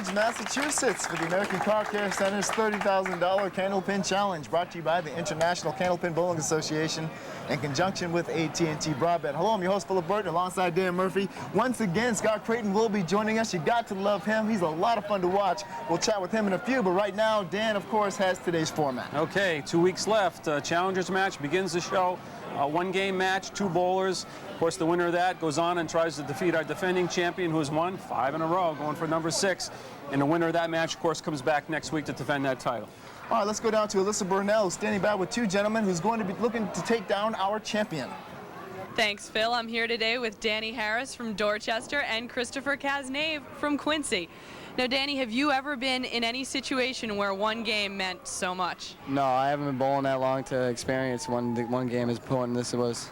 Cambridge, Massachusetts for the American Car Care Center's $30,000 Candlepin Challenge, brought to you by the International Candlepin Bowling Association in conjunction with AT&T Broadband. Hello, I'm your host, Philip Burton, alongside Dan Murphy. Once again, Scott Crayton will be joining us. You got to love him. He's a lot of fun to watch. We'll chat with him in a few, but right now, Dan, of course, has today's format. Okay, 2 weeks left. Challengers match begins the show. One-game match, 2 bowlers. Of course, the winner of that goes on and tries to defeat our defending champion, who has won 5 in a row, going for number 6. And the winner of that match, of course, comes back next week to defend that title. All right, let's go down to Alyssa Burnell, standing by with 2 gentlemen who's going to be looking to take down our champion. Thanks, Phil. I'm here today with Danny Harris from Dorchester and Christopher Casnave from Quincy. Now, Danny, have you ever been in any situation where one game meant so much? No, I haven't been bowling that long to experience one game as important as this was.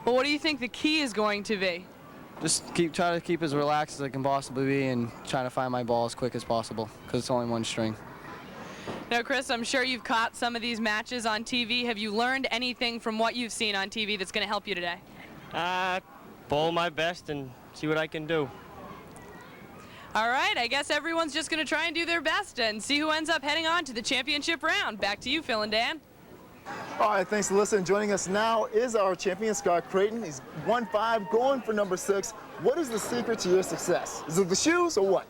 Well, what do you think the key is going to be? Just try to keep as relaxed as I can possibly be and trying to find my ball as quick as possible because it's only one string. Now, Chris, I'm sure you've caught some of these matches on TV. Have you learned anything from what you've seen on TV that's going to help you today? Bowl my best and see what I can do. All right, I guess everyone's just going to try and do their best and see who ends up heading on to the championship round. Back to you, Phil and Dan. All right, thanks, Alyssa. And joining us now is our champion, Scott Crayton. He's 1-5, going for number 6. What is the secret to your success? Is it the shoes or what?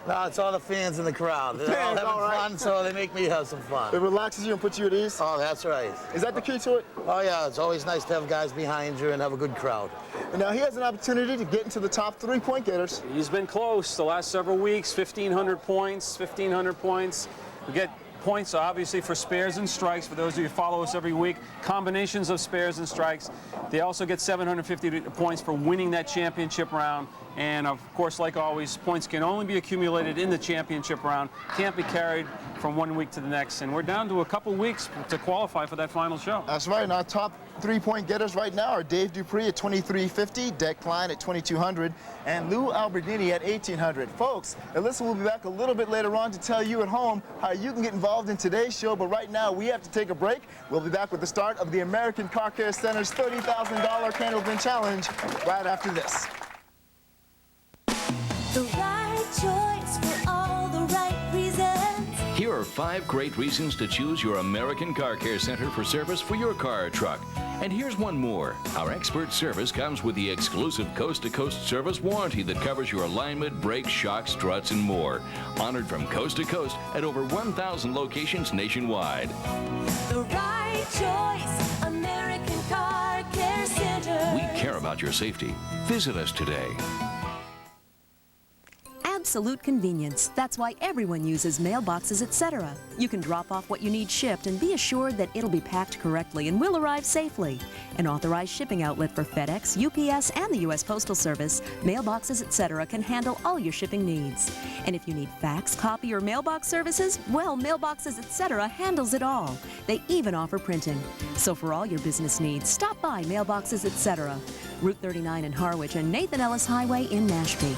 No, it's all the fans in the crowd. They're all having fun, so they make me have some fun. It relaxes you and puts you at ease? Oh, that's right. Is that the key to it? Oh, yeah. It's always nice to have guys behind you and have a good crowd. And now he has an opportunity to get into the top 3 point getters. He's been close the last several weeks, 1,500 points, 1,500 points. We get points, obviously, for spares and strikes. For those of you who follow us every week, combinations of spares and strikes. They also get 750 points for winning that championship round. And, of course, like always, points can only be accumulated in the championship round, can't be carried from one week to the next. And we're down to a couple weeks to qualify for that final show. That's right. And our top 3 point getters right now are Dave Dupree at 2,350, Deck Klein at 2,200, and Lou Alberghini at 1,800. Folks, Alyssa will be back a little bit later on to tell you at home how you can get involved in today's show, but right now we have to take a break. We'll be back with the start of the American Car Care Center's $30,000 Candlepin Challenge right after this. The right choice for all the right reasons. Here are 5 great reasons to choose your American Car Care Center for service for your car or truck. And here's one more. Our expert service comes with the exclusive coast-to-coast service warranty that covers your alignment, brakes, shocks, struts, and more. Honored from coast to coast at over 1,000 locations nationwide. The right choice, American Car Care Center. We care about your safety. Visit us today. Absolute convenience. That's why everyone uses mailboxes, etc. You can drop off what you need shipped and be assured that it'll be packed correctly and will arrive safely. An authorized shipping outlet for FedEx, UPS, and the U.S. Postal Service, mailboxes, etc. can handle all your shipping needs. And if you need fax, copy, or mailbox services, well, Mailboxes, etc. handles it all. They even offer printing. So for all your business needs, stop by Mailboxes, etc. Route 39 in Harwich and Nathan Ellis Highway in Mashpee.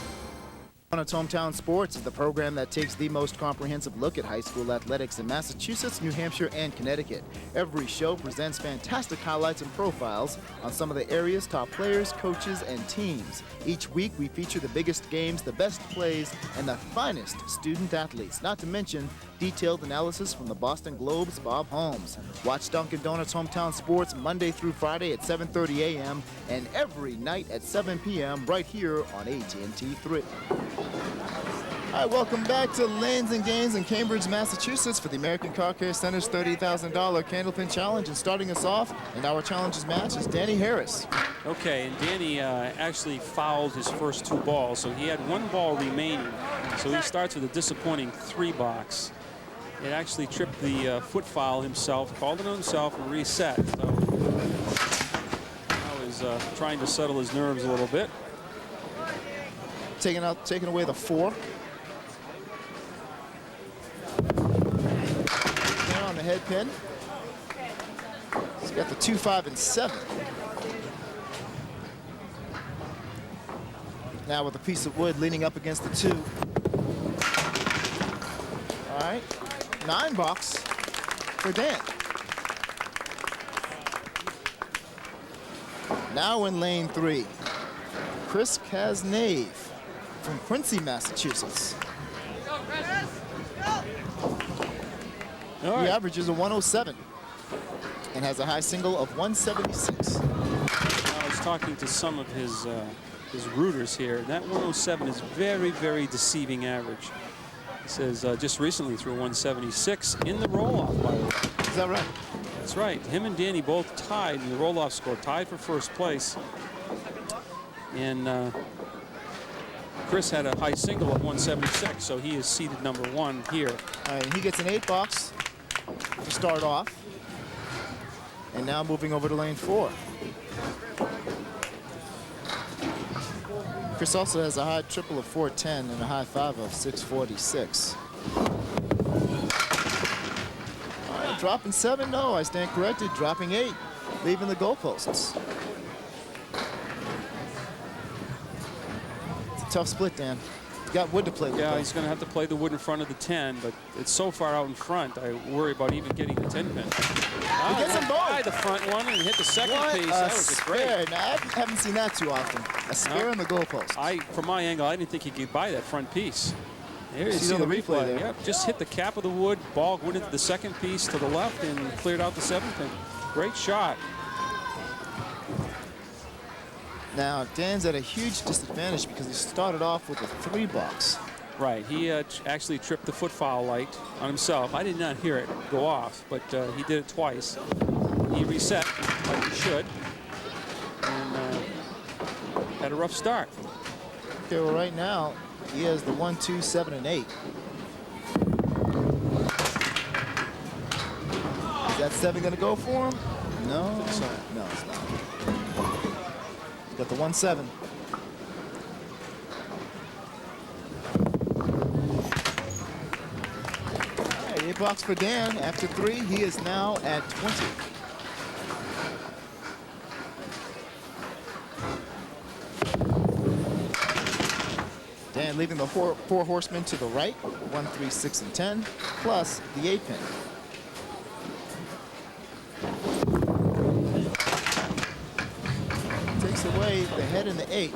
It's Hometown Sports is the program that takes the most comprehensive look at high school athletics in Massachusetts, New Hampshire, and Connecticut. Every show presents fantastic highlights and profiles on some of the area's top players, coaches, and teams. Each week, we feature the biggest games, the best plays, and the finest student athletes, not to mention detailed analysis from the Boston Globe's Bob Holmes. Watch Dunkin' Donuts Hometown Sports Monday through Friday at 7:30 a.m. and every night at 7 p.m. right here on AT&T 3. All right, welcome back to Lanes and Games in Cambridge, Massachusetts for the American Car Care Center's $30,000 Candlepin Challenge. And starting us off in our challenges match is Danny Harris. Okay, and Danny actually fouled his first 2 balls, so he had 1 ball remaining. So he starts with a disappointing 3 box. It actually tripped the foot foul himself, called it on himself, and reset. So now he's trying to settle his nerves a little bit. Taking away the 4. Down on the head pin. He's got the 2, 5, and 7. Now with a piece of wood leaning up against the 2. All right, 9 box for Dan. Now in lane 3, Chris Casnave. from Quincy, Massachusetts. He averages a 107 and has a high single of 176. I was talking to some of his rooters here. That 107 is very, very deceiving average. He says just recently threw 176 in the roll-off, by the way. Is that right? That's right. Him and Danny both tied in the roll-off score, tied for first place. And Chris had a high single of 176, so he is seeded #1 here. All right, he gets an 8-box to start off. And now moving over to lane 4. Chris also has a high triple of 410 and a high 5 of 646. All right, dropping 7. No, I stand corrected. Dropping 8, leaving the goalposts. It's a tough split, Dan. He's got wood to play with. Yeah, though. he's going to have to play the wood in front of the 10, but it's so far out in front, I worry about even getting the 10 pin. He gets them both. By the front one and hit the second What piece. a That was a spare. great. Now, I haven't seen that too often. A spare on the goalpost. From my angle, I didn't think he could buy that front piece. There you See see on the the replay. replay there. Yep, just hit the cap of the wood, ball went into the second piece to the left and cleared out the 7 pin. Great shot. Now, Dan's at a huge disadvantage because he started off with a 3-box. Right, he actually tripped the foot foul light on himself. I did not hear it go off, but he did it twice. He reset like he should and had a rough start. Okay, well, right now, he has the 1, 2, 7, and 8. Is that 7 going to go for him? No. No, it's not. He's got the 1, 7. All right, 8-box for Dan. After 3, he is now at 20. Dan leaving the 4 horsemen to the right, 1, 3, 6, and 10, plus the 8 pin. Takes away the head and the 8,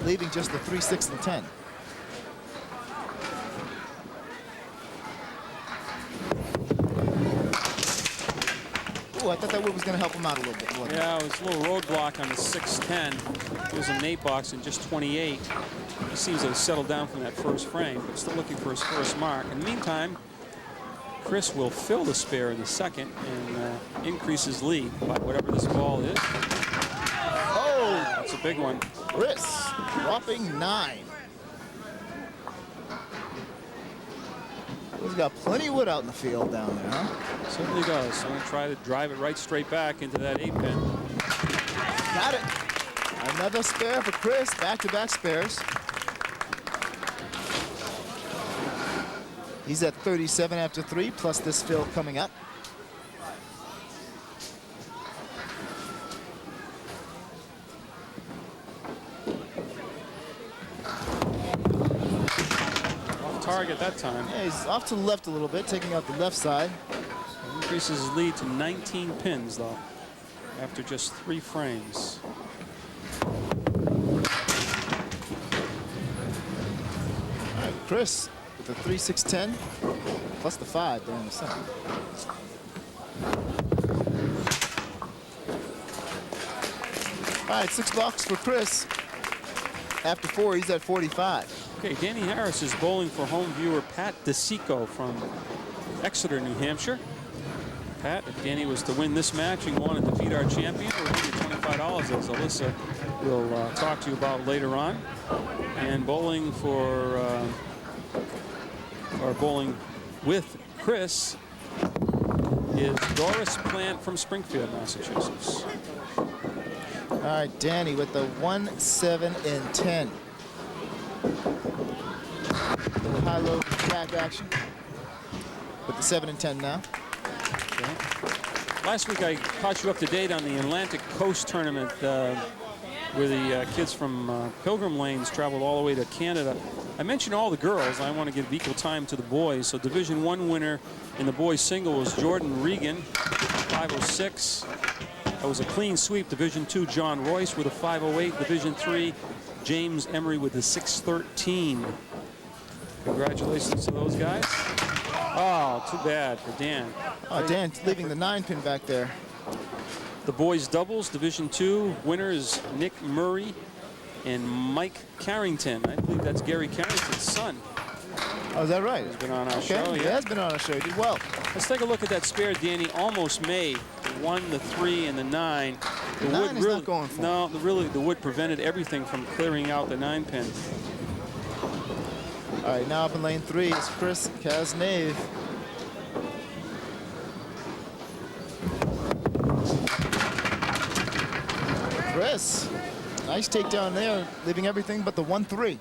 leaving just the 3, 6, and 10. Ooh, I thought that wood was going to help him out a little bit more. Yeah, it was a little roadblock on the 6-10. It was an 8-box and just 28. He seems to have settled down from that first frame, but still looking for his first mark. In the meantime, Chris will fill the spare in the second and increase his lead by whatever this ball is. Oh, That's a big one. Chris dropping 9. He's got plenty of wood out in the field down there, huh? Certainly does. I'm going to try to drive it right straight back into that 8 pin. Got it. Another spare for Chris. Back-to-back spares. He's at 37 after 3, plus this fill coming up. Off target that time. Yeah, he's off to the left a little bit, taking out the left side. Increases his lead to 19 pins, though, after just 3 frames. All right, Chris with the 3, 6, 10, plus the 5 there in the center. All right, 6 bucks for Chris. After 4, he's at 45. Okay, Danny Harris is bowling for home viewer Pat DeSico from Exeter, New Hampshire. Pat, if Danny was to win this match and want to defeat our champion, we'll give you $25, as Alyssa will talk to you about later on. And bowling for, or bowling with Chris is Doris Plant from Springfield, Massachusetts. All right, Danny with the 1, 7, and 10. Little high-low back action with the 7 and 10 now. Okay. Last week I caught you up to date on the Atlantic Coast Tournament where the kids from Pilgrim Lanes traveled all the way to Canada. I mentioned all the girls. I want to give equal time to the boys. So Division I winner in the boys single was Jordan Regan, 506. That was a clean sweep. Division II, John Royce with a 508. Division III, James Emery with the 613. Congratulations to those guys. Oh, too bad for Dan. Oh, Dan leaving the 9-pin back there. The boys doubles, Division II. Winner is Nick Murray and Mike Carrington. I believe that's Gary Carrington's son. Oh, is that right? He's been on our Okay, show. he has been on our show. He did well. Let's take a look at that spare Danny almost made. The 1, the 3, and the 9. The The 9 wood he's really, not going for. No, the wood prevented everything from clearing out the 9-pin. All right, now up in lane 3 is Chris Casnave. Chris, nice takedown there, leaving everything but the 1-3.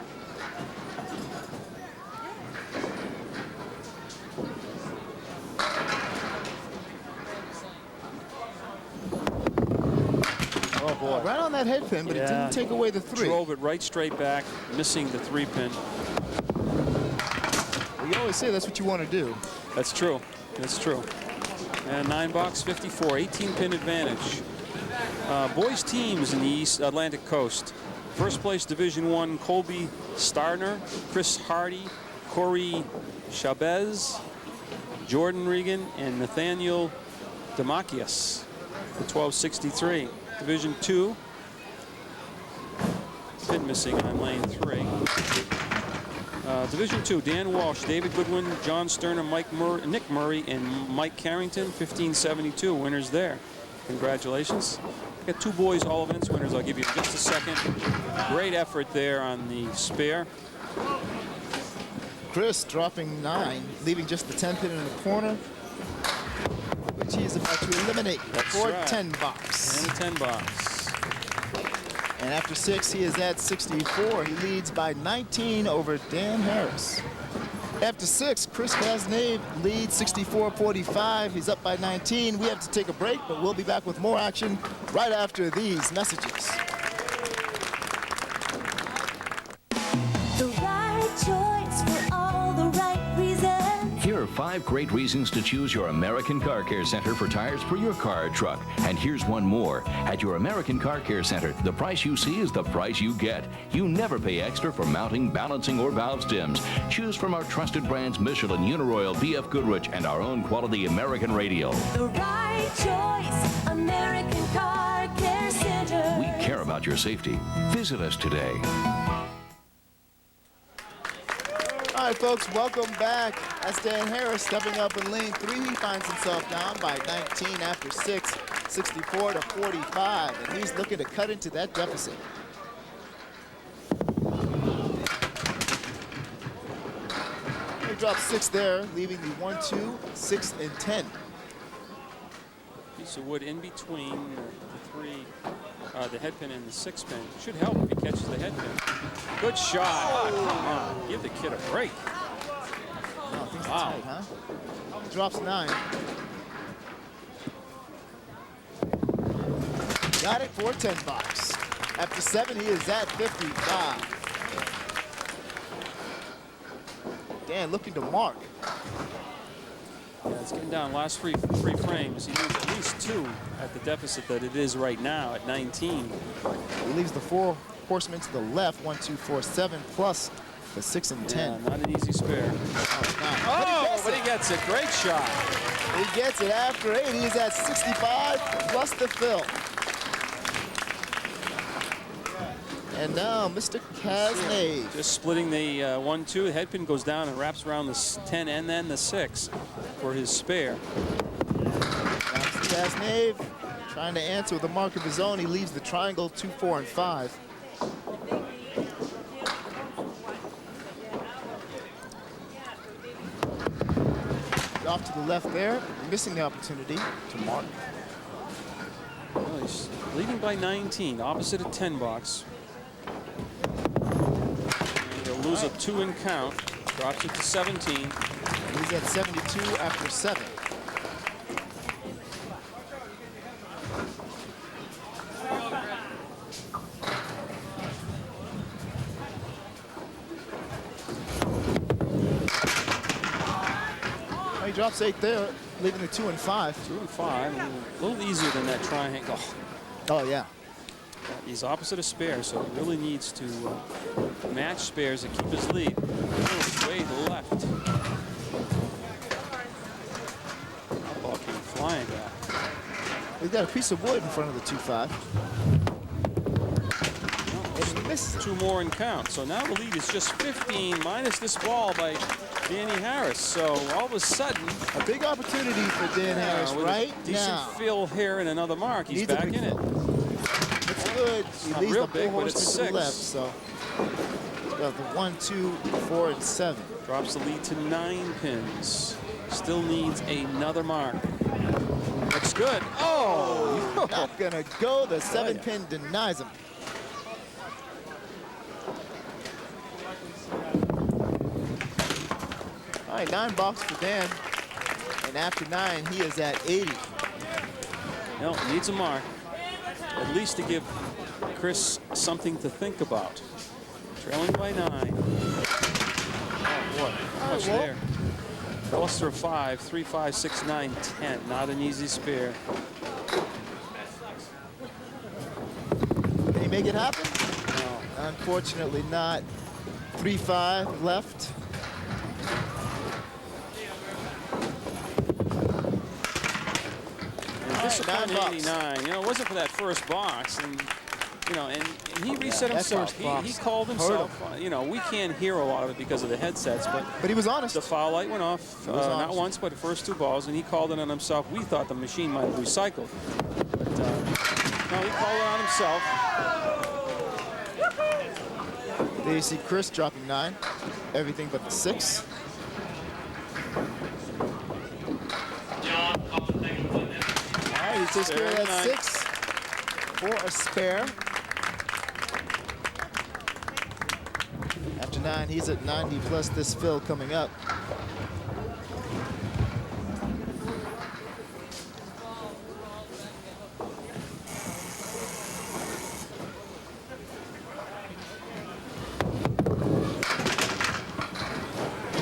Oh boy. Right on that head pin, but it didn't take away the 3. Drove it right straight back, missing the 3-pin. We always say that's what you want to do. That's true. That's true. And 9-box 54, 18-pin advantage. Boys teams in the East Atlantic Coast. First place Division I, Colby Starner, Chris Hardy, Corey Chavez, Jordan Regan, and Nathaniel Demakias, 1263. Division II, pin missing on lane 3. Division II, Dan Walsh, David Goodwin, John Sterner, Nick Murray, and Mike Carrington, 1572. Winners there. Congratulations. Got 2 boys all events winners. I'll give you just a second. Great effort there on the spare. Chris dropping 9, leaving just the 10-pin in the corner, which he is about to eliminate for right. 10 box. And a 10 box. And after 6, he is at 64. He leads by 19 over Dan Harris. After 6, Chris Casnave leads 64-45. He's up by 19. We have to take a break, but we'll be back with more action right after these messages. The right choice for all the right reasons. Here are 5 great reasons to choose your American Car Care Center for tires for your car or truck. And here's one more. At your American Car Care Center, the price you see is the price you get. You never pay extra for mounting, balancing, or valve stems. Choose from our trusted brands Michelin, Uniroyal, BF Goodrich, and our own quality American Radio. The right choice, American Car Care Center. We care about your safety. Visit us today. All right, folks, welcome back. That's Dan Harris stepping up in lane 3. He finds himself down by 19 after 6, 64-45, and he's looking to cut into that deficit. He drops 6 there, leaving the 1, 2, 6, and 10. Piece of wood in between the 3, the head pin and the 6-pin. Should help if he catches the head pin. Good shot. Oh, come on. Give the kid a break. Oh, things are Wow. tight, huh? He drops 9. Got it for 10 bucks. After 7, he is at 55. Dan looking to mark. Yeah, it's getting down last three frames. He needs at least 2 at the deficit that it is right now at 19. He leaves the 4 horsemen to the left, 1, 2, 4, 7, plus the 6 and 10. Yeah, not an easy spare. Oh, but he gets it. Great shot. He gets it after 8. He's at 65 plus the fill. And now Mr. Casnave. Just splitting the 1, 2. The head pin goes down and wraps around the 10 and then the 6 for his spare. Now Mr. Casnave trying to answer with a mark of his own. He leaves the triangle 2, 4, and 5. Off to the left there, missing the opportunity to mark. Well, he's leading by 19, opposite of 10 box. And he'll lose a 2 in count, drops it to 17. He's at 72 after 7. He drops 8 there, leaving the 2 and 5. 2 and 5, a little easier than that triangle. Oh, yeah. He's opposite of spare, so he really needs to match spares to keep his lead. Oh, way left. That ball came flying back. He's got a piece of wood in front of the 2-5. And he misses it. 2 more and count. So now the lead is just 15 minus this ball by Danny Harris. So all of a sudden, a big opportunity for Dan Harris with right a decent now. fill here and another mark. He's back in it. It's good. He not leads real the big, four but it's horsemen to the 6. left. So he's got the 1, 2, 4, and 7. Drops the lead to 9 pins. Still needs another mark. Looks good. Oh! Not gonna go. The 7-pin denies him. All right, 9 balks for Dan. And after 9, he is at 80. No, needs a mark. At least to give Chris something to think about. Trailing by 9. Oh, boy. How much there? Cluster of 5, 3, 5, 6, 9, 10. Not an easy spare. Can he make it happen? No. Unfortunately not. 3-5 left. Disappointing 89. You know, it wasn't for that first box, and you know, and he reset himself. He called himself. You know, we can't hear a lot of it because of the headsets, but he was honest. The foul light went off not once, but the first 2 balls, and he called it on himself. We thought the machine might have recycled, but no, he called it on himself. There you see Chris dropping 9, everything but the 6. He takes care of that 6 for a spare. After 9, he's at 90 plus this fill coming up.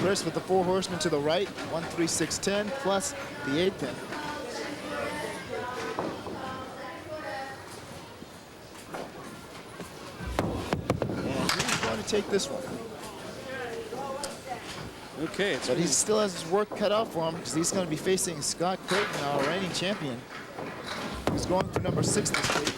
Chris with the 4 horsemen to the right, 1, 3, 6, 10 plus the 8-pin. Take this one. Okay, but he still has his work cut out for him because he's going to be facing Scott Crayton, our reigning champion, who's going for number 6 this week.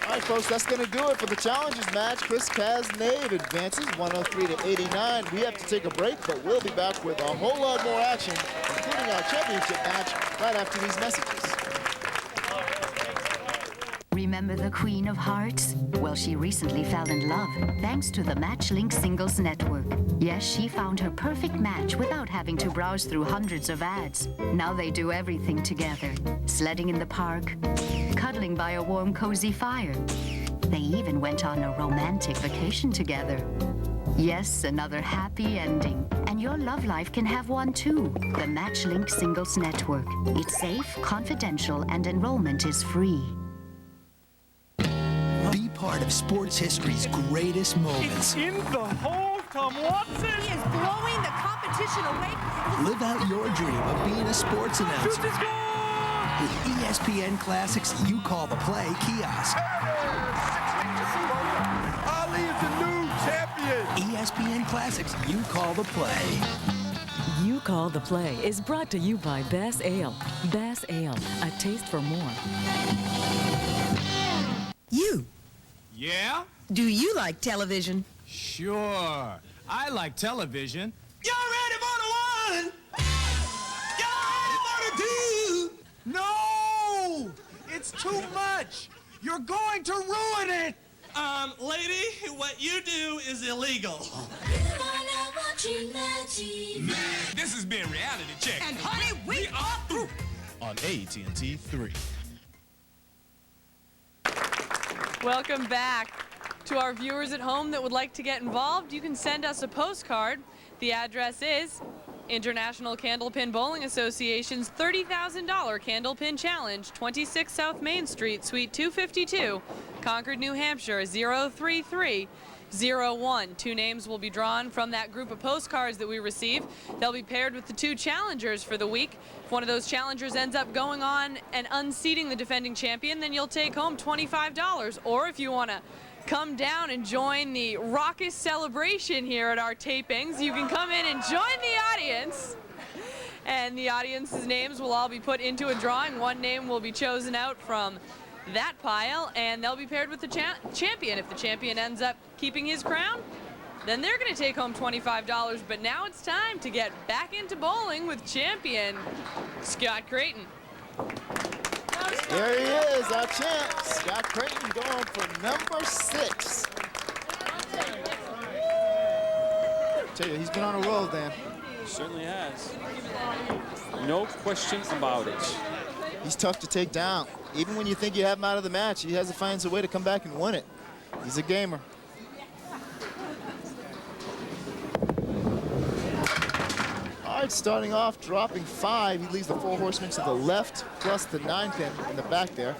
All right, folks, that's going to do it for the Challengers match. Chris Cazenave advances 103 to 89. We have to take a break, but we'll be back with a whole lot more action, including our championship match, right after these messages. Remember the Queen of Hearts? Well, she recently fell in love thanks to the MatchLink Singles Network. Yes, she found her perfect match without having to browse through hundreds of ads. Now they do everything together. Sledding in the park, cuddling by a warm, cozy fire. They even went on a romantic vacation together. Yes, another happy ending. And your love life can have one too. The MatchLink Singles Network. It's safe, confidential, and enrollment is free. Be part of sports history's greatest moments. It's in the hole, Tom Watson! He is blowing the competition away. Live out your dream of being a sports announcer. With ESPN Classics You Call the Play kiosk. Ali is the new champion! ESPN Classics You Call the Play. You Call the Play is brought to you by Bass Ale. Bass Ale, a taste for more. You. Yeah? Do you like television? Sure. I like television. Y'all ready for the 1? Y'all ready for the 2? No! It's too much. You're going to ruin it. Lady, what you do is illegal. This has been Reality Check. And honey, we are through. On AT&T 3. Welcome back. To our viewers at home that would like to get involved, you can send us a postcard. The address is International Candlepin Bowling Association's $30,000 Candlepin Challenge, 26 South Main Street, Suite 252, Concord, New Hampshire, 033 01. 2 names will be drawn from that group of postcards that we receive. They'll be paired with the 2 challengers for the week. If one of those challengers ends up going on and unseating the defending champion, then you'll take home $25. Or if you want to come down and join the raucous celebration here at our tapings, you can come in and join the audience. And the audience's names will all be put into a drawing. 1 name will be chosen out from that pile, and they'll be paired with the champion. If the champion ends up keeping his crown, then they're going to take home $25. But now it's time to get back into bowling with champion Scott Crayton. There he is, our champ, Scott Crayton, going for number 6. Tell you, he's been on a roll, Dan. Certainly has. No question about it. He's tough to take down. Even when you think you have him out of the match, he has to find a way to come back and win it. He's a gamer. All right, starting off, dropping 5. He leaves the 4 horsemen to the left, plus the 9 pin in the back there.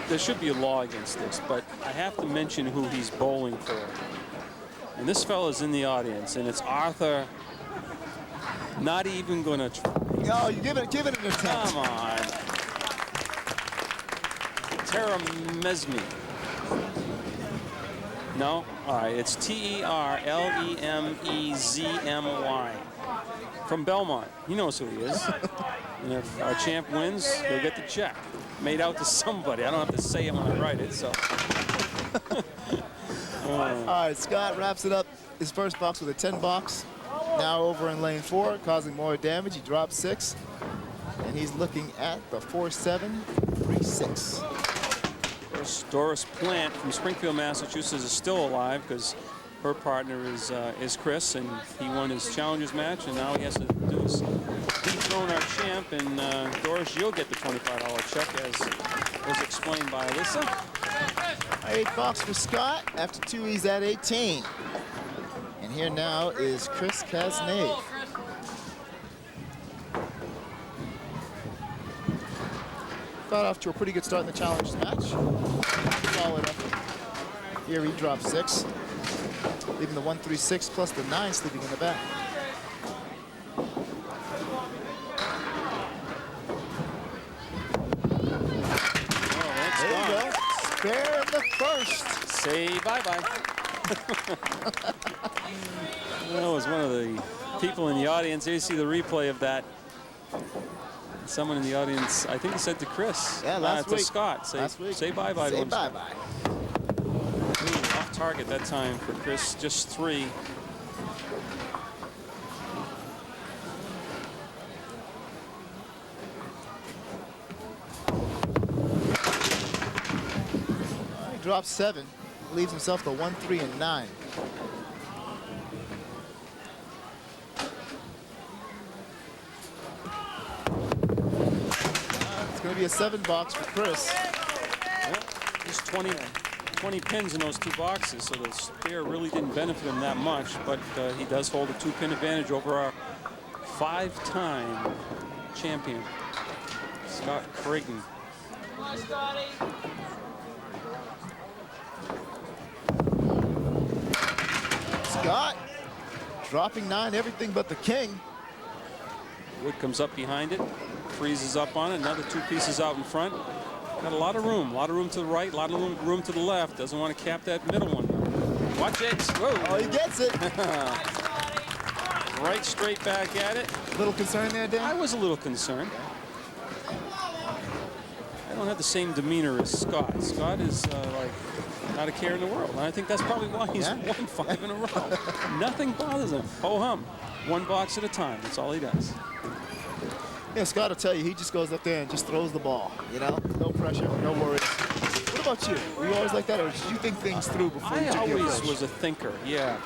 There should be a law against this, but I have to mention who he's bowling for. And this fella's in the audience, and it's Arthur. Not even going to try. No, you give it an attempt. Come on. Tavernese. No? All right, it's T-E-R-L-E-M-E-Z-M-Y. From Belmont. He knows who he is. And if our champ wins, he'll get the check. Made out to somebody. I don't have to say it when I write it, so. All right, Scott wraps it up his first box with a 10 box. Now over in lane 4, causing more damage. He drops 6, and he's looking at the 4-7-3-6. Doris Plant from Springfield, Massachusetts is still alive because her partner is Chris, and he won his challengers match, and now he has to do his dethrone our champ. And Doris, you'll get the $25 check, as explained by Alyssa. 8 box for Scott. After 2, he's at 18. And here now is Chris Casnave. Got off to a pretty good start in the challenge match. Solid effort. Here he drops 6, leaving the 1-3-6 plus the 9 sleeping in the back. There you go. Spare in the first. Say bye-bye. That was one of the people in the audience. Here you see the replay of that. Someone in the audience, I think he said to Chris. Yeah, last week. To Scott. Say bye-bye to him. Say bye-bye. Off target that time for Chris, just 3. He drops 7, leaves himself the 1, 3, and 9. It's going to be a 7 box for Chris. Well, there's 20 pins in those 2 boxes, so the spare really didn't benefit him that much, but he does hold a 2-pin advantage over our 5-time champion, Scott Crayton. Scott dropping 9, everything but the king. Wood comes up behind it, freezes up on it, another 2 pieces out in front. Got a lot of room to the right, a lot of room to the left. Doesn't want to cap that middle one. Watch it. Whoa. Oh, he gets it. Right straight back at it. A little concerned there, Dan? I was a little concerned. I don't have the same demeanor as Scott. Scott is like not a care in the world. And I think that's probably why he's won 5 in a row. Nothing bothers him. Ho-hum. 1 box at a time. That's all he does. Yeah, Scott will tell you, he just goes up there and just throws the ball, you know? No pressure, no worries. What about you? Were you always like that, or did you think things through before you took your approach? I always was a thinker, yeah.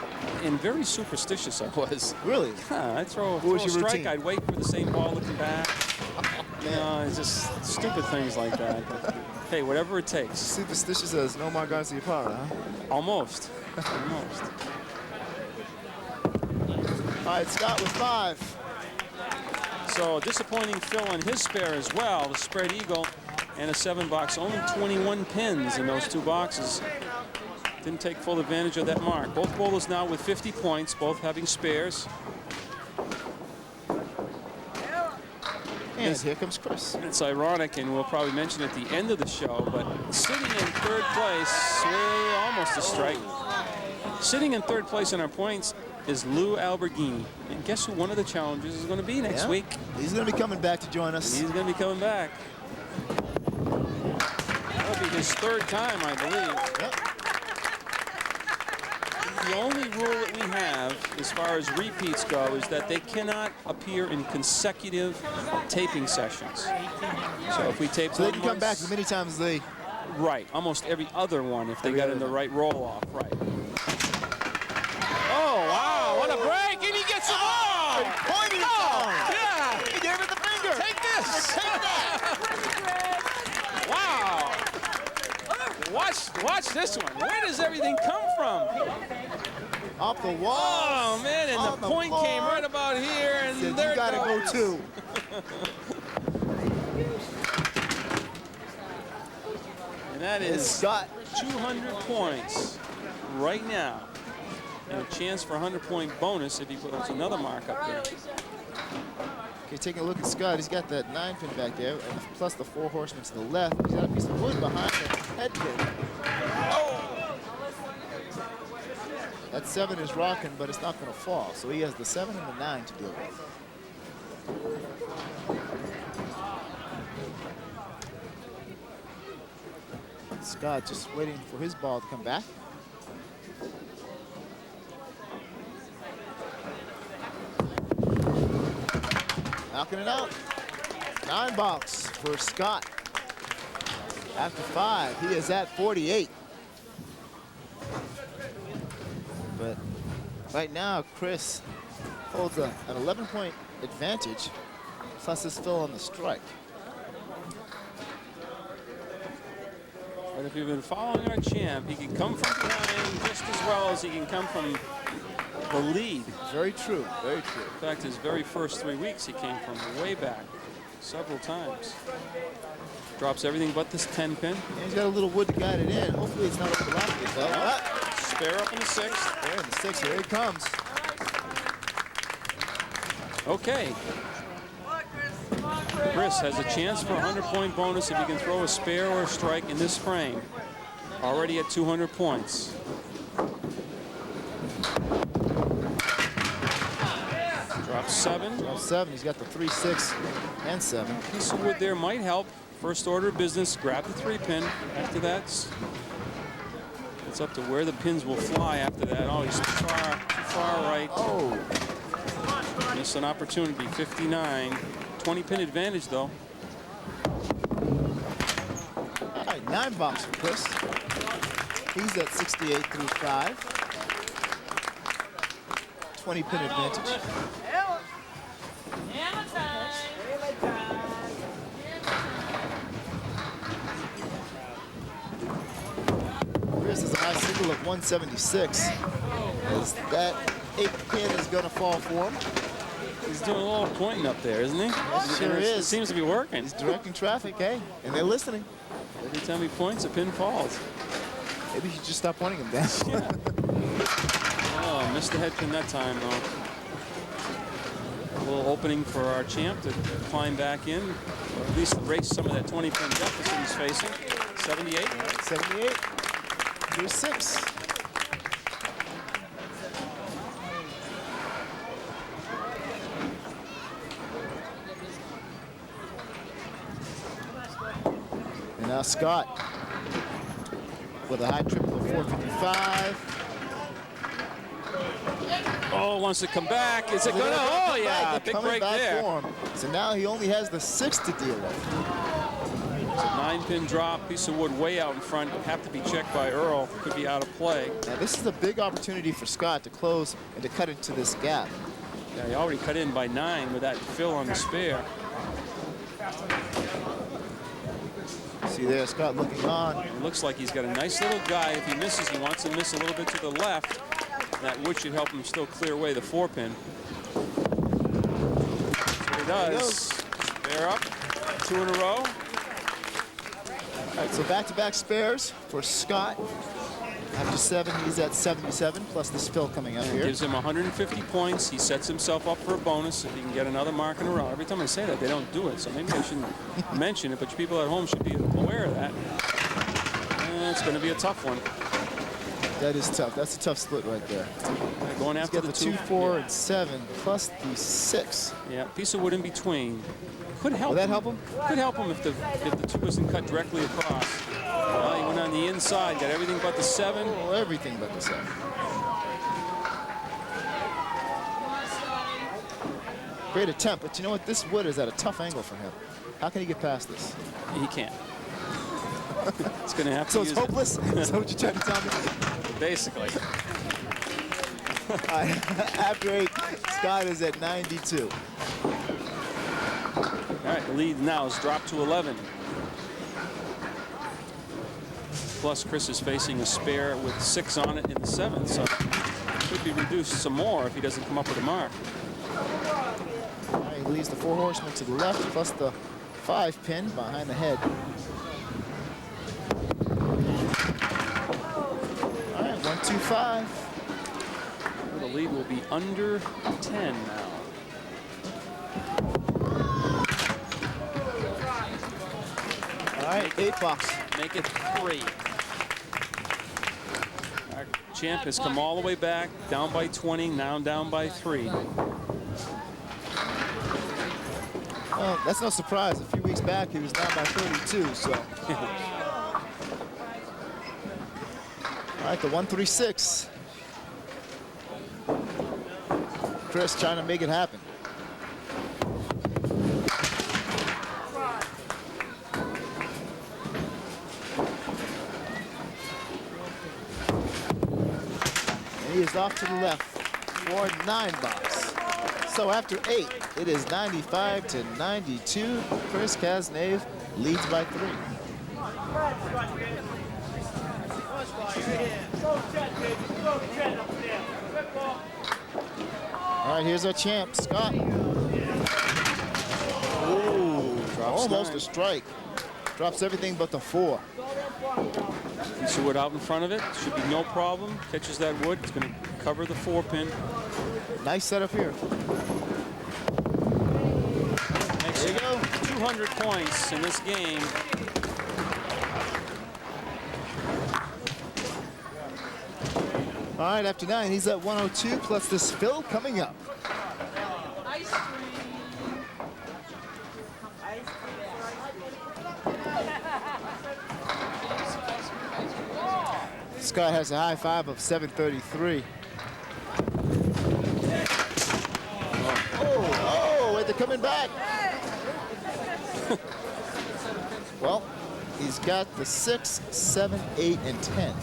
And very superstitious I was. Really? Yeah, I'd throw a strike, routine? I'd wait for the same ball to come back. You know, it's just stupid things like that. But, hey, whatever it takes. Superstitious as Nomar Garcia Parra, huh? Almost. Almost. All right, Scott with 5. So a disappointing fill on his spare as well. The spread eagle and a 7-box. Only 21 pins in those 2 boxes. Didn't take full advantage of that mark. Both bowlers now with 50 points, both having spares. And here comes Chris. It's ironic, and we'll probably mention at the end of the show, but sitting in 3rd place, almost a strike. Sitting in 3rd place in our points is Lou Alberghini. And guess who one of the challengers is going to be next week? He's going to be coming back to join us. He's going to be coming back. That'll be his 3rd time, I believe. Yep. The only rule that we have as far as repeats go is that they cannot appear in consecutive taping sessions. So if we tape so they can come back as many times as they... Right, almost every other one if they got in the right roll-off, right. Oh, wow, what a break, and he gets the ball! Pointing yeah! He gave it the finger! Take this! Take that! Wow! Watch this one. Where does everything come from? Off the wall. Oh, man, and the point came right about here, and said, there you gotta it goes. go too. And that is Scott. 200 points right now. And a chance for a 100-point bonus if he puts another mark up there. Okay, taking a look at Scott, he's got that 9-pin back there, and plus the 4 horsemen to the left. He's got a piece of wood behind the head pin. Oh! That 7 is rocking, but it's not going to fall. So he has the 7 and the 9 to deal with. Scott just waiting for his ball to come back. Knocking it out. 9 box for Scott. After 5, he is at 48. But right now, Chris holds an 11-point advantage, plus his fill on the strike. But if you've been following our champ, he can come from behind just as well as he can come from the lead. Very true, very true. In fact, his very first 3 weeks, he came from way back several times. Drops everything but this 10-pin. And he's got a little wood to guide it in. Hopefully it's not overlapping it, though. Spare up in the 6th. Spare in the 6th, here he comes. Okay. Chris has a chance for a 100-point bonus if he can throw a spare or a strike in this frame. Already at 200 points. Drops 7. Drops 7. He's got the 3, 6, and 7. Piece of wood there might help. First order of business, grab the 3-pin. After that, it's up to where the pins will fly after that. Oh, he's too far right. Oh. Missed an opportunity, 59. 20-pin advantage, though. All right, 9 box for Chris. He's at 68 through 5. 20-pin advantage. Chris has a high single of 176. As that 8-pin is going to fall for him. He's doing a little pointing up there, isn't he? Yes, sure is. It seems to be working. He's directing traffic, hey? And they're listening. Every time he points, a pin falls. Maybe he should just stop pointing him down. Yeah. Oh, missed the head pin that time, though. A little opening for our champ to climb back in, or at least erase some of that 20-pin deficit he's facing. 78. 78. Here's 6. And now Scott with a high triple of 455. Oh, wants to come back. Is it gonna? Oh, yeah, big break there. For him. So now he only has the 6 to deal with. It's a 9-pin drop, piece of wood way out in front. Have to be checked by Earl. Could be out of play. Now this is a big opportunity for Scott to close and to cut into this gap. Yeah, he already cut in by 9 with that fill on the spare. See there, Scott looking on. It looks like he's got a nice little guy. If he misses, he wants to miss a little bit to the left. That wood should help him still clear away the 4-pin. So He does. Spare up. 2 in a row. All right, so back-to-back spares for Scott. After 7, he's at 77, plus this fill coming up here. Gives him 150 points. He sets himself up for a bonus if he can get another mark in a row. Every time I say that, they don't do it, so maybe I shouldn't mention it, but people at home should be aware of that. And it's going to be a tough one. That is tough. That's a tough split right there. Going after the 2, 4, and 7, plus the 6. Yeah, piece of wood in between. Could help. Will that help him? Could help him if the 2 isn't cut directly across. Well, he went on the inside, got everything but the 7. Oh, everything but the 7. Great attempt, but you know what? This wood is at a tough angle for him. How can he get past this? He can't. It's going to have to. So it's hopeless? Is that what you're trying to tell me? Basically. After 8, Scott is at 92. All right, the lead now is dropped to 11. Plus, Chris is facing a spare with 6 on it in the 7th, so it could be reduced some more if he doesn't come up with a mark. All right, he leaves the 4 horsemen to the left, plus the 5 pin behind the head. All right, 1, 2, 5. The lead will be under 10 now. All right, 8 box. Make it 3. Our champ has come all the way back, down by 20, now down by 3. Well, that's no surprise. A few weeks back, he was down by 32, so. All right, the 136. Chris trying to make it happen. And he is off to the left for 9 box. So after 8, it is 95 to 92. Chris Kasnave leads by 3. All right, here's our champ, Scott. Ooh, almost 9. a strike. Drops everything but the 4. Piece of wood out in front of it. Should be no problem. Catches that wood. It's going to cover the 4 pin. Nice setup here. Makes it 200 points in this game. All right, after 9, he's at 102, plus this fill coming up. Scott has a high 5 of 733. Oh, wait, they're coming back. Well, he's got the 6, 7, 8, and 10.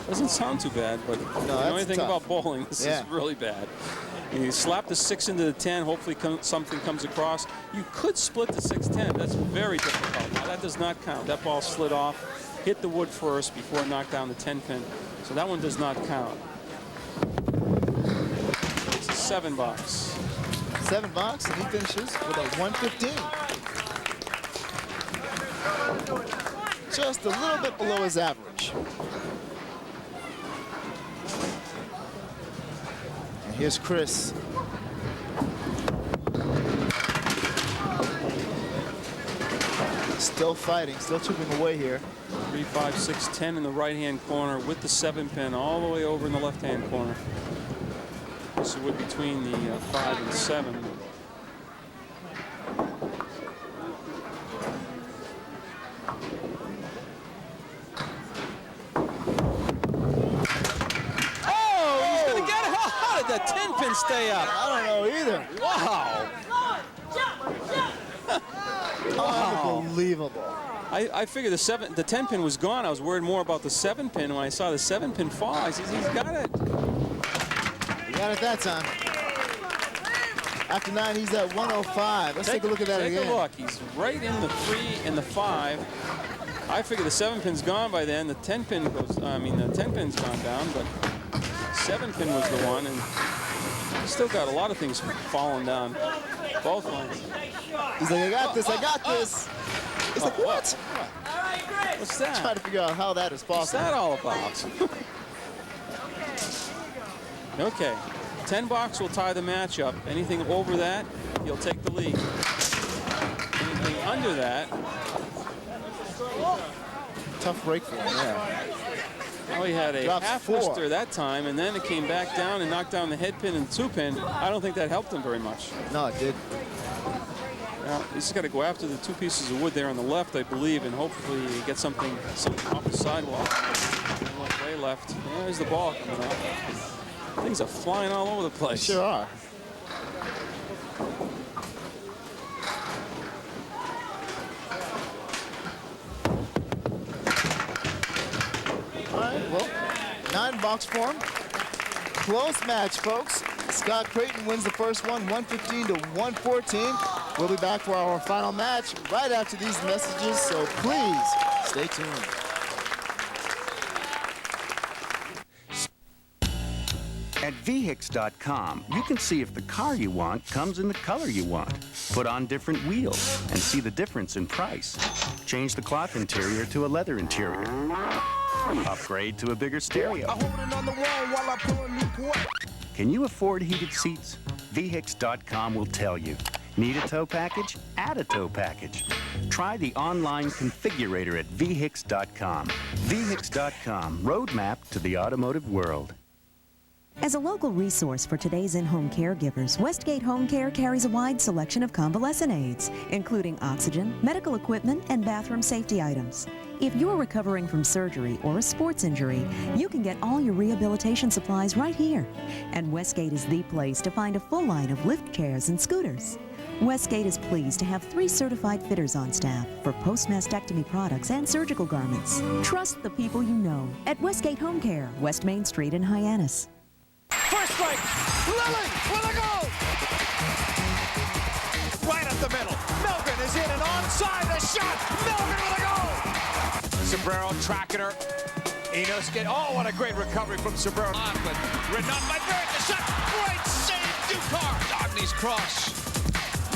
Doesn't sound too bad, but no, the only thing about bowling, this is really bad. You slap the 6 into the 10, hopefully something comes across. You could split the 6-10. That's very difficult. Now, that does not count. That ball slid off, hit the wood first before it knocked down the 10 pin. So that one does not count. It's a 7 box. 7 box, and he finishes with a 115. Just a little bit below his average. And here's Chris. Still fighting, still chipping away here. 3, 5, 6, 10 in the right-hand corner with the 7 pin all the way over in the left-hand corner. This would between the 5 and 7. The 10 pin stay up. I don't know either. Wow. Unbelievable. I figured the 10 pin was gone. I was worried more about the 7 pin. When I saw the 7 pin fall, I said, he's got it. He got it that time. After 9, he's at 105. Let's take a look at that again. Take a look. He's right in the 3 and the 5. I figured the 7 pin's gone by then. The 10 pin goes. I mean, the 10 pin's gone down, but 7 pin was the one, and he's still got a lot of things falling down. Both lanes. He's like, I got this, I got this. He's like, what? What's that? Trying to figure out how that is possible. What's that all about? Okay, 10 box will tie the match up. Anything over that, he'll take the lead. Anything under that, tough break for him, yeah. Well, he had a Drops half 4. lister that time, and then it came back down and knocked down the head pin and 2-pin. I don't think that helped him very much. No, it did. Now, he's just got to go after the 2 pieces of wood there on the left, I believe, and hopefully get something off the sidewalk. Way left. There's the ball coming out. Things are flying all over the place. They sure are. All right, well, 9-box form. Close match, folks. Scott Crayton wins the first one, 115 to 114. We'll be back for our final match right after these messages, so please stay tuned. At VHIX.com, you can see if the car you want comes in the color you want. Put on different wheels and see the difference in price. Change the cloth interior to a leather interior. Upgrade to a bigger stereo. Can you afford heated seats? VHIX.com will tell you. Need a tow package? Add a tow package. Try the online configurator at VHIX.com. VHIX.com, roadmap to the automotive world. As a local resource for today's in-home caregivers, Westgate Home Care carries a wide selection of convalescent aids, including oxygen, medical equipment, and bathroom safety items. If you're recovering from surgery or a sports injury, you can get all your rehabilitation supplies right here. And Westgate is the place to find a full line of lift chairs and scooters. Westgate is pleased to have 3 certified fitters on staff for post-mastectomy products and surgical garments. Trust the people you know at Westgate Home Care, West Main Street in Hyannis. First strike. Lilly with a goal. Right up the middle. Milgren is in and onside. The shot. Milgren with a goal. Sombrero tracking her. Enos get. Oh, what a great recovery from Sombrero. But ridden on by Barrett. The shot. Great save. Ducar. Dogny's cross.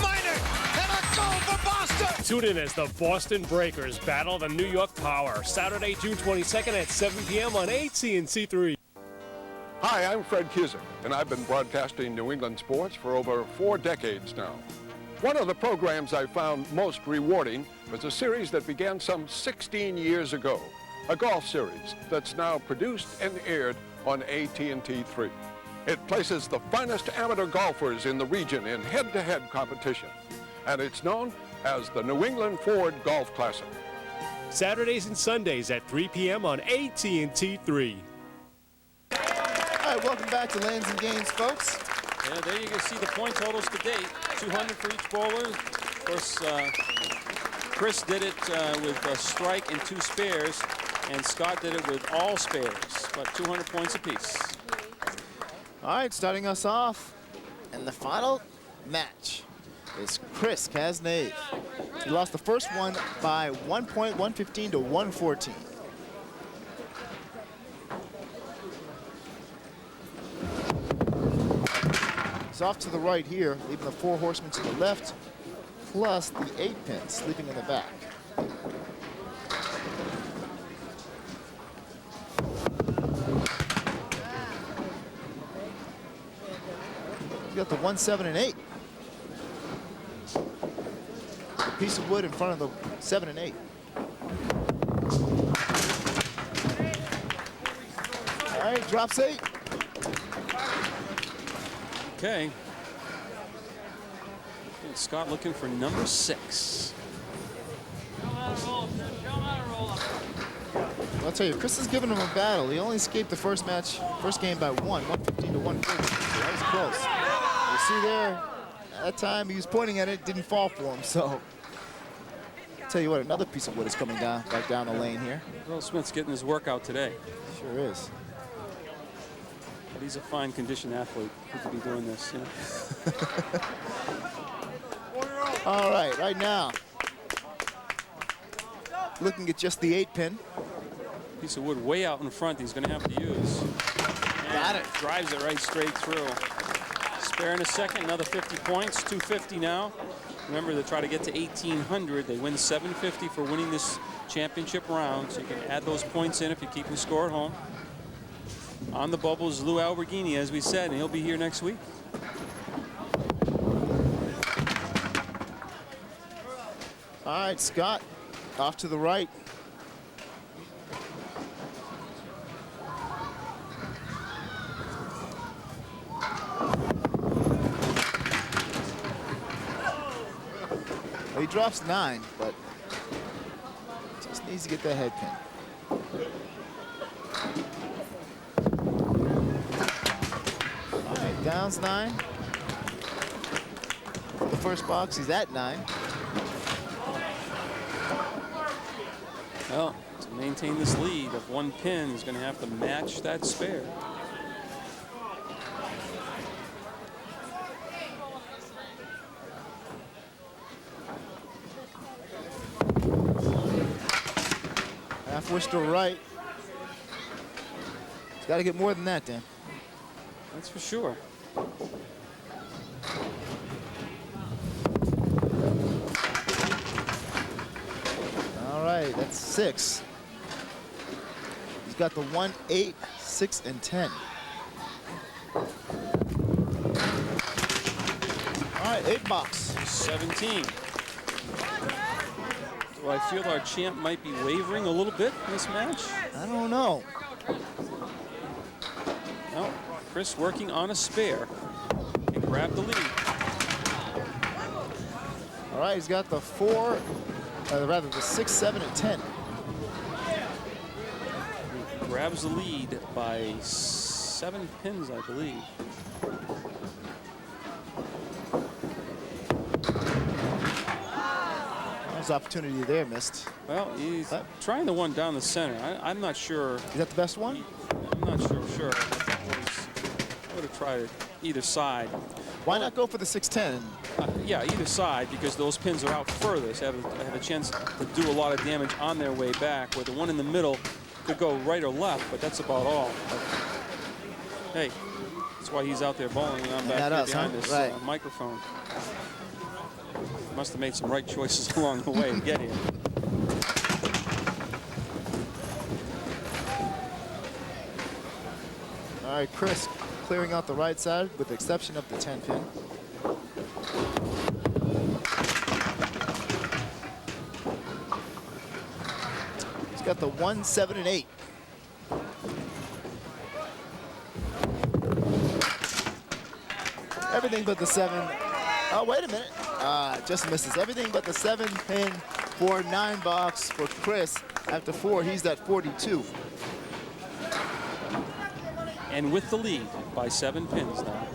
Minor. And a goal for Boston. Tune in as the Boston Breakers battle the New York Power. Saturday, June 22nd at 7 p.m. on AT&T3. Hi, I'm Fred Kizik, and I've been broadcasting New England sports for over 4 decades now. One of the programs I found most rewarding was a series that began some 16 years ago, a golf series that's now produced and aired on AT&T3. It places the finest amateur golfers in the region in head-to-head competition, and it's known as the New England Ford Golf Classic. Saturdays and Sundays at 3 p.m. on AT&T3. All right, welcome back to Lanes and Games, folks. Yeah, there you can see the point totals to date. 200 for each bowler. Of course, Chris did it with a strike and 2 spares, and Scott did it with all spares, but 200 points apiece. All right, starting us off in the final match is Chris Casnave. He lost the first one by 1 point, 115 to 114. He's off to the right here, leaving the 4 horsemen to the left, plus the 8-pin sleeping in the back. You got the 1, 7, and 8. A piece of wood in front of the 7 and 8. All right, drops 8. Okay. And Scott looking for number 6. I'll tell you, Chris is giving him a battle. He only escaped the first game by 1, 115 to 114. So that was close. You see there, at that time he was pointing at it, didn't fall for him. So, I'll tell you what, another piece of wood is coming down, back down the lane here. Earl Smith's getting his workout today. Sure is. But he's a fine conditioned athlete. He could be doing this, you know. All right now, looking at just the 8-pin. Piece of wood way out in front he's going to have to use. And got it. Drives it right straight through. Spare in a second, another 50 points, 250 now. Remember, they try to get to 1,800. They win 750 for winning this championship round, so you can add those points in if you're keeping score at home. On the bubble is Lou Alberghini, as we said, and he'll be here next week. All right, Scott, off to the right. Well, he drops 9, but just needs to get that head pin. All right, downs 9. For the first box, he's at 9. Well, to maintain this lead of 1 pin, he's going to have to match that spare. Half wish to right. He's got to get more than that, Dan. That's for sure. All right, that's 6. He's got the 1, 8, 6, and 10. All right, 8 box. 17. Do I feel our champ might be wavering a little bit in this match? I don't know. No, Chris working on a spare and grab the lead. All right, he's got the 4, rather the 6, 7, and 10. He grabs the lead by 7 pins, I believe. There's opportunity there, missed. Well, he's trying the one down the center. I'm not sure. Is that the best one? I'm not sure. I would have tried it either side. Why not go for the 610? Yeah, either side, because those pins are out further. So have a chance to do a lot of damage on their way back, where the one in the middle could go right or left, but that's about all. But, hey, that's why he's out there bowling, and I'm back here behind this microphone. Must have made some right choices along the way to get here. All right, Chris clearing out the right side with the exception of the 10 pin. He's got the 1, 7, and 8. Everything but the 7. Oh, wait a minute. Just misses. Everything but the 7 pin for 9 box for Chris. After 4, he's at 42. And with the lead by 7 pins now.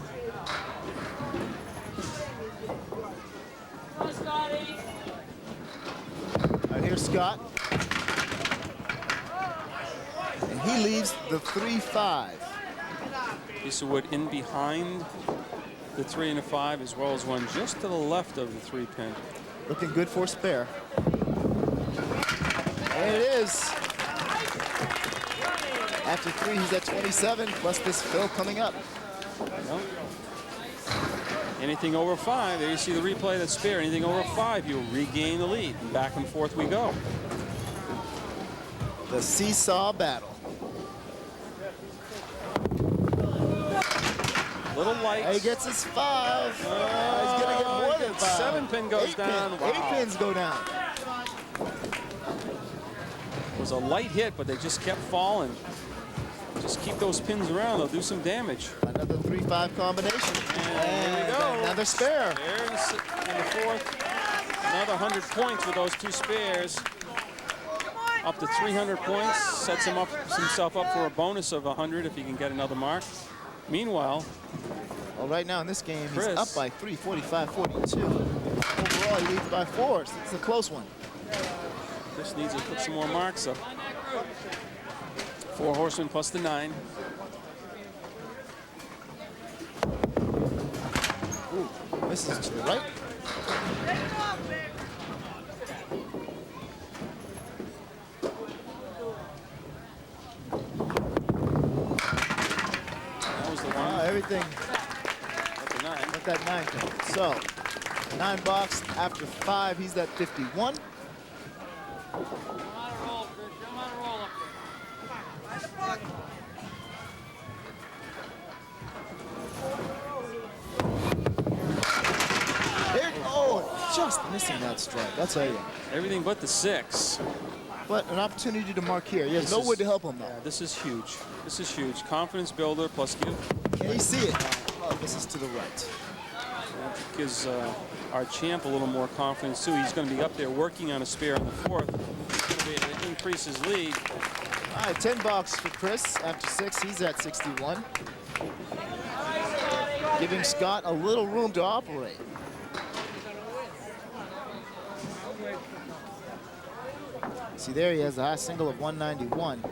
Here's Scott. And he leaves the 3-5. Piece of wood in behind the 3 and a 5, as well as one just to the left of the 3 pin. Looking good for a spare. There it is. After 3, he's at 27, plus this fill coming up. Well, anything over 5, there you see the replay of that spare. Anything over 5, you'll regain the lead. Back and forth we go. The seesaw battle. Little light. He gets his 5. He's gonna get more than 5. 7 pin goes down. Wow. 8 pins go down. It was a light hit, but they just kept falling. Just keep those pins around, they'll do some damage. Another 3-5 combination. And here we go. Another spare. There in the 4th. Another 100 points with those 2 spares. Up to 300 points. Sets himself up for a bonus of 100 if he can get another mark. Meanwhile, well, right now in this game, he's Chris, up by 3, 45-42. Overall, he leads by 4. So it's a close one. Chris needs to put some more marks up. 4 horsemen plus the 9. Ooh, misses to the right. That was the one. Everything. At the get that 9 pin. So 9 box after 5, he's at 51. Just missing that strike. I'll tell you. Everything but the 6. But an opportunity to mark here. He has no way to help him though. Yeah, this is huge. This is huge. Confidence builder plus give. Can you see it? Oh, this is to the right. Gives our champ a little more confidence too. He's going to be up there working on a spare in the 4th. He's going to be able to increase his lead. All right, 10 bucks for Chris. After 6, he's at 61. Giving Scott a little room to operate. See there, he has a high single of 191.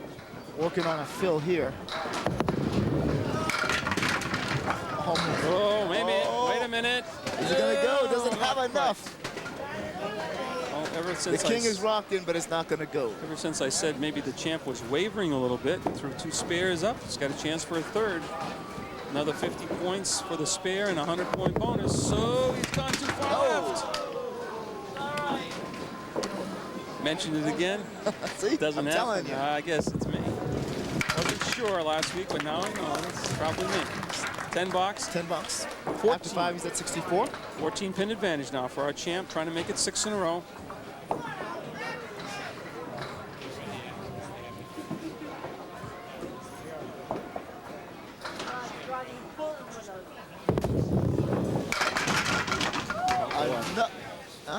Working on a fill here. Oh, wait a minute. Is it gonna go? Doesn't have enough. Well, ever since the king is rocked in, but it's not gonna go. Ever since I said maybe the champ was wavering a little bit, threw 2 spares up. He's got a chance for a 3rd. Another 50 points for the spare and a 100-point bonus. So he's gone too far left. Mentioned it again. See, doesn't I'm telling happen. you. I guess it's me. Wasn't sure last week, but now I know it's probably me. 10 bucks. 10 bucks. 14. After 5, he's at 64. 14 pin advantage now for our champ, trying to make it 6 in a row.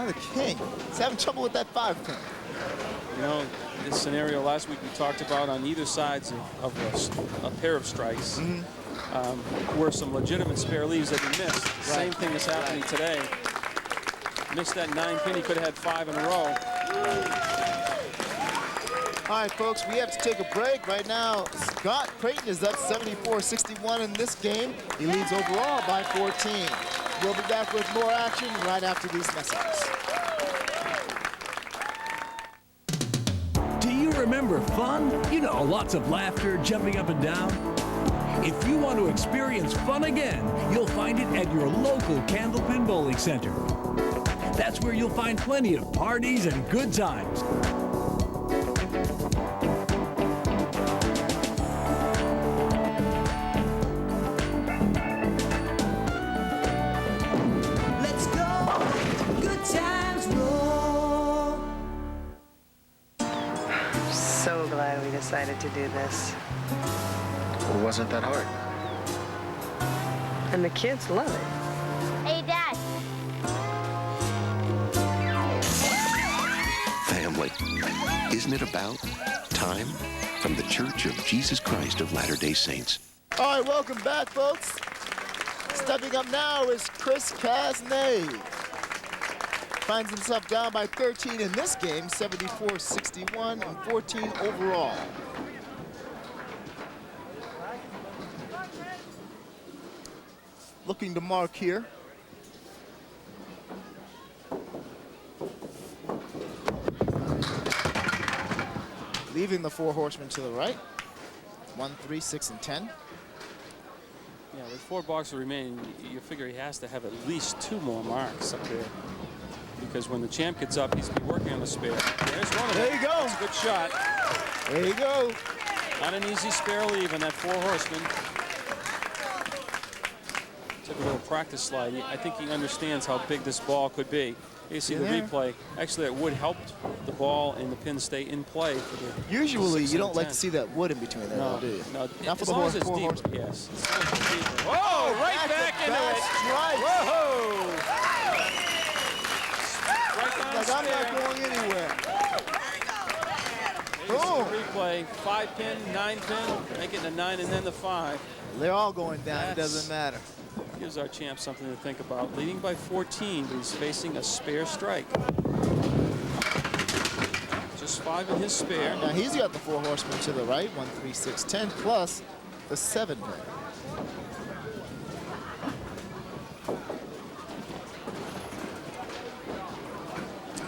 The king. He's having trouble with that 5 pin. You know, this scenario last week we talked about on either sides of a pair of strikes were some legitimate spare leaves that he missed. Right. Same thing is happening today. Missed that 9 pin, he could have had 5 in a row. All right, folks, we have to take a break. Right now, Scott Crayton is up 74-61 in this game. He leads overall by 14. We'll be back with more action right after these messages. Do you remember fun? You know, lots of laughter, jumping up and down. If you want to experience fun again, you'll find it at your local Candlepin Bowling Center. That's where you'll find plenty of parties and good times. Decided to do this. Well, it wasn't that hard. And the kids love it. Hey, Dad. Family. Isn't it about time? From the Church of Jesus Christ of Latter-day Saints. All right, welcome back, folks. Stepping up now is Chris Casnay. Finds himself down by 13 in this game, 74-61 and 14 overall. Looking to mark here. Leaving the 4 horsemen to the right. 1, 3, 6, and 10. Yeah, with 4 boxes remaining, you figure he has to have at least 2 more marks up there. Because when the champ gets up, he's been working on the spare. There's one of them. There you go. That's a good shot. There you go. Not an easy spare leave on that 4 horseman. Took a little practice slide. I think he understands how big this ball could be. You see the replay. Actually, that wood helped the ball and the pin stay in play. For the Usually, you don't like to see that wood in between there, though, do you? No, not for as the long as it's 4 deep, horsemen. yes. Whoa, right back into it. Strike. Whoa! Like I'm not going anywhere. Boom. Replay, 5 pin, 9 pin, make it a 9 and then the 5. They're all going down, it doesn't matter. Gives our champ something to think about. Leading by 14, but he's facing a spare strike. Just 5 in his spare. Now he's got the 4 horsemen to the right, 1, 3, 6, 10, plus the 7 pin.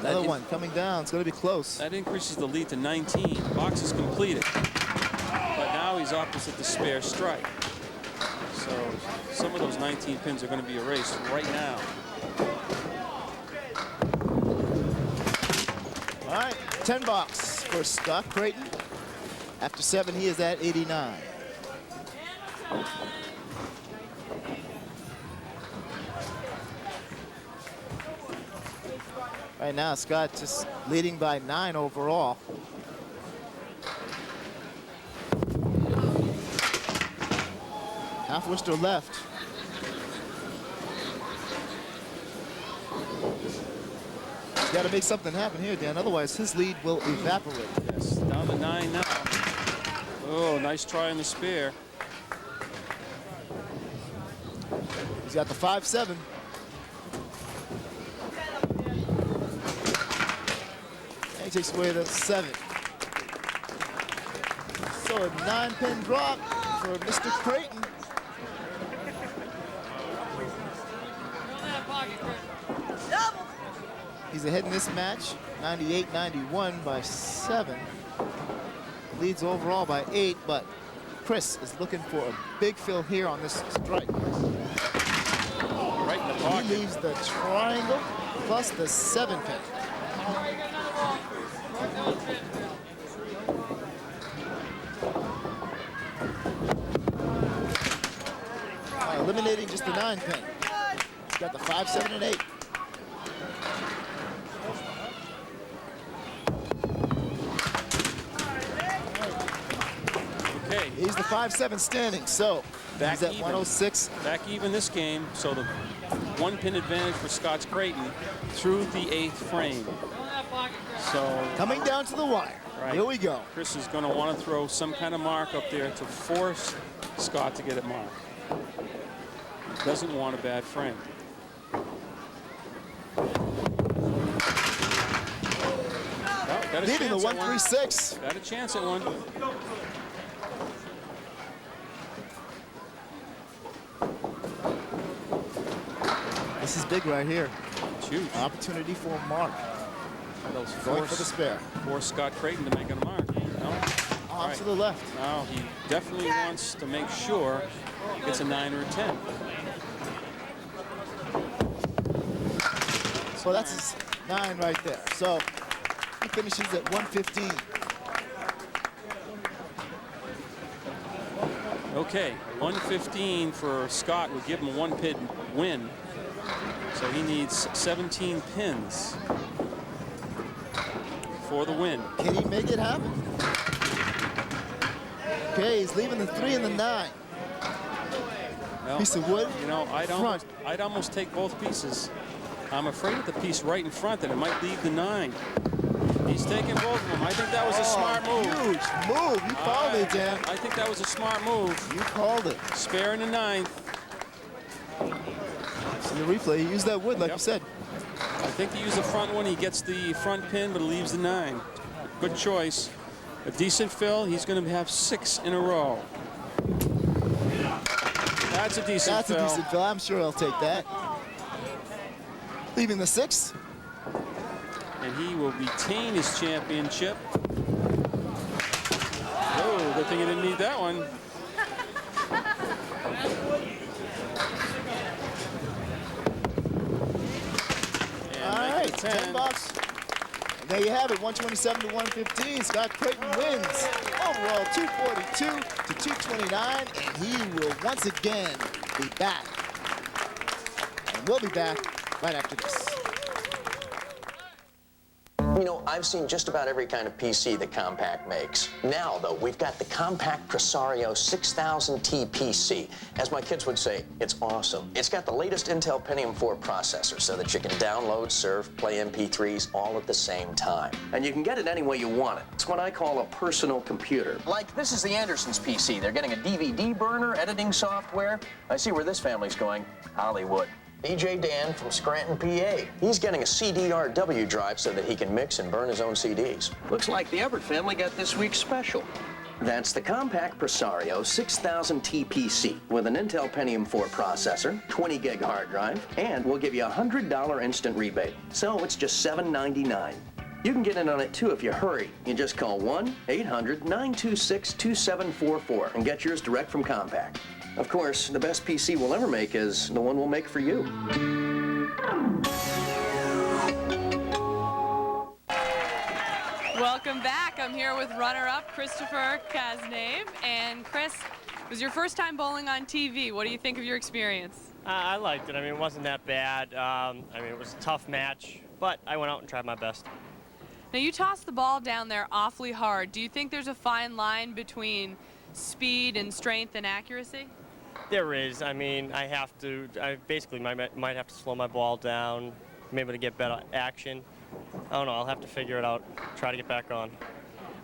Another one coming down. It's going to be close. That increases the lead to 19. Box is completed. But now he's opposite the spare strike. So some of those 19 pins are going to be erased right now. All right, 10 bucks for Scott Crayton. After 7, he is at 89. Right now, Scott just leading by 9 overall. Half Worcester left. He's got to make something happen here, Dan. Otherwise, his lead will evaporate. Yes, down to 9 now. Oh, nice try on the spare. He's got the 5-7. And he takes away the 7. So a 9-pin drop for Mr. Crayton. He's ahead in this match, 98-91 by 7. Leads overall by 8, but Chris is looking for a big fill here on this strike. Right in the pocket. He leaves the triangle plus the 7-pin. Eliminating just the 9-pin. He's got the 5, 7, and 8. Okay. He's the 5-7 standing, so back he's at even. 106. Back even this game, so the 1-pin advantage for Scott Crayton through the 8th frame. So coming down to the wire. Right. Here we go. Chris is going to want to throw some kind of mark up there to force Scott to get it marked. Doesn't want a bad frame. Well, got a Leaving the chance at 1-3-6. Got a chance at one. This is big right here. It's huge. Opportunity for a mark. Going for the spare. Force Scott Crayton to make a mark. No? Off to the left. Now he definitely wants to make sure it's a 9 or a 10. So that's his 9 right there. So he finishes at 115. Okay, 115 for Scott would give him a 1-pin win. So he needs 17 pins for the win. Can he make it happen? Okay, he's leaving the 3 and the 9. Well, piece of wood. You know, I'd almost take both pieces. I'm afraid of the piece right in front that it might leave the 9. He's taking both of them. I think that was a smart move. Huge move. You called it, Dan. I think that was a smart move. You called it. Spare in the 9th. In the replay, he used that wood, like you said. I think he used the front one. He gets the front pin, but leaves the 9. Good choice. A decent fill. He's going to have 6 in a row. That's a decent fill. That's a decent fill. I'm sure he'll take that. Leaving the 6. And he will retain his championship. Oh, good thing he didn't need that one. All right, 10 bucks. And there you have it, 127 to 115. Scott Crayton wins overall 242 to 229, and he will once again be back. And we'll be back right after this. You know, I've seen just about every kind of PC that Compaq makes. Now, though, we've got the Compaq Presario 6000T PC. As my kids would say, it's awesome. It's got the latest Intel Pentium 4 processor so that you can download, surf, play MP3s all at the same time. And you can get it any way you want it. It's what I call a personal computer. Like, this is the Andersons PC. They're getting a DVD burner, editing software. I see where this family's going. Hollywood. DJ Dan from Scranton, PA. He's getting a CDRW drive so that he can mix and burn his own CDs. Looks like the Everett family got this week's special. That's the Compaq Presario 6000T PC with an Intel Pentium 4 processor, 20 gig hard drive, and we'll give you a $100 instant rebate. So it's just $7.99. You can get in on it too if you hurry. You just call 1-800-926-2744 and get yours direct from Compaq. Of course, the best PC we'll ever make is the one we'll make for you. Welcome back. I'm here with runner-up Christopher Kaznave. And Chris, it was your first time bowling on TV. What do you think of your experience? I liked it. I mean, it wasn't that bad. I mean, it was a tough match, but I went out and tried my best. Now, you tossed the ball down there awfully hard. Do you think there's a fine line between speed and strength and accuracy? There is. I mean, I basically might have to slow my ball down, maybe to get better action. I don't know. I'll have to figure it out, try to get back on.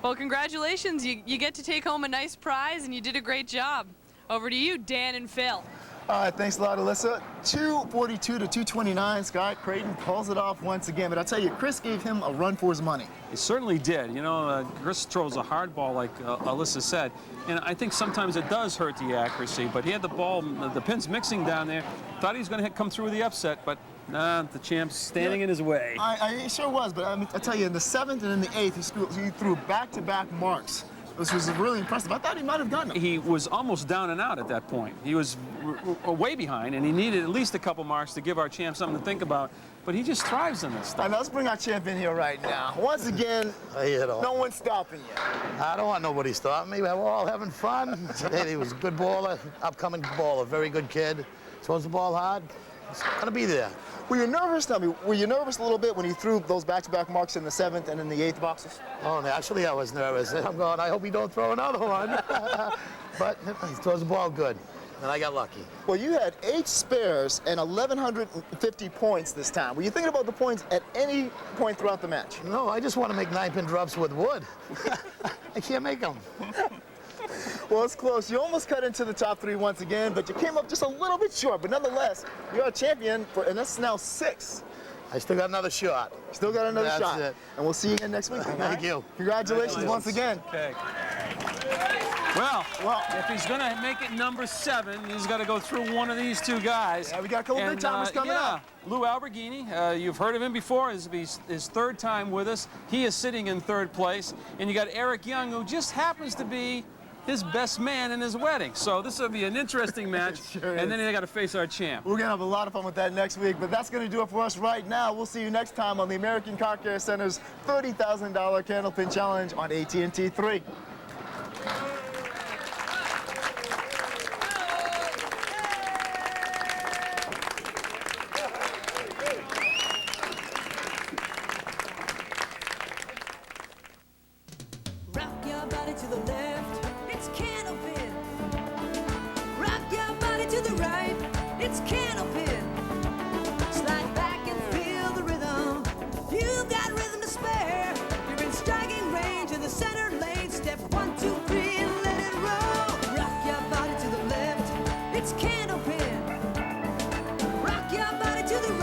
Well, congratulations. You get to take home a nice prize, and you did a great job. Over to you, Dan and Phil. All right, thanks a lot, Alyssa. 242 to 229. Scott Crayton pulls it off once again, but I'll tell you, Chris gave him a run for his money. He certainly did. You know, Chris throws a hard ball, like Alyssa said, and I think sometimes it does hurt the accuracy, but he had the ball, the pins mixing down there, thought he was going to come through with the upset, but nah, the champ's standing in his way. I sure was, but I tell you, in the 7th and in the 8th, he threw back-to-back marks. This was really impressive. I thought he might have gotten it. He was almost down and out at that point. He was way behind, and he needed at least a couple marks to give our champ something to think about. But he just thrives in this stuff. All right, let's bring our champ in here right now. Once again, no one's stopping you. I don't want nobody stopping me. We're all having fun. He was a good baller, upcoming baller, very good kid. Throws the ball hard. It's gonna be there. Were you nervous? Tell me, were you nervous a little bit when you threw those back-to-back marks in the 7th and in the 8th boxes? Oh, actually, I was nervous. I'm going, I hope he don't throw another one. But he throws the ball good, and I got lucky. Well, you had 8 spares and 1,150 points this time. Were you thinking about the points at any point throughout the match? No, I just want to make 9-pin drops with wood. I can't make them. Well, it's close. You almost cut into the top 3 once again, but you came up just a little bit short. But nonetheless, you're a champion, and that's now 6. I still got another shot. Still got another shot. That's it. And we'll see you again next week. Thank you. Congratulations once again. Okay. Well, if he's going to make it number 7, he's got to go through one of these two guys. Yeah, we got a couple big timers coming up. Lou Alberghini, you've heard of him before. This is his 3rd time with us. He is sitting in 3rd place. And you got Eric Young, who just happens to be his best man in his wedding. So this will be an interesting match. Sure and then they got to face our champ. We're going to have a lot of fun with that next week, but that's going to do it for us right now. We'll see you next time on the American Car Care Center's $30,000 Candlepin Challenge on AT&T 3. Rock your body to the left, it's Candlepin. Rock your body to the right, it's Candlepin. Slide back and feel the rhythm. You've got rhythm to spare. You're in striking range in the center lane. Step 1, 2, 3, and let it roll. Rock your body to the left, it's Candlepin. Rock your body to the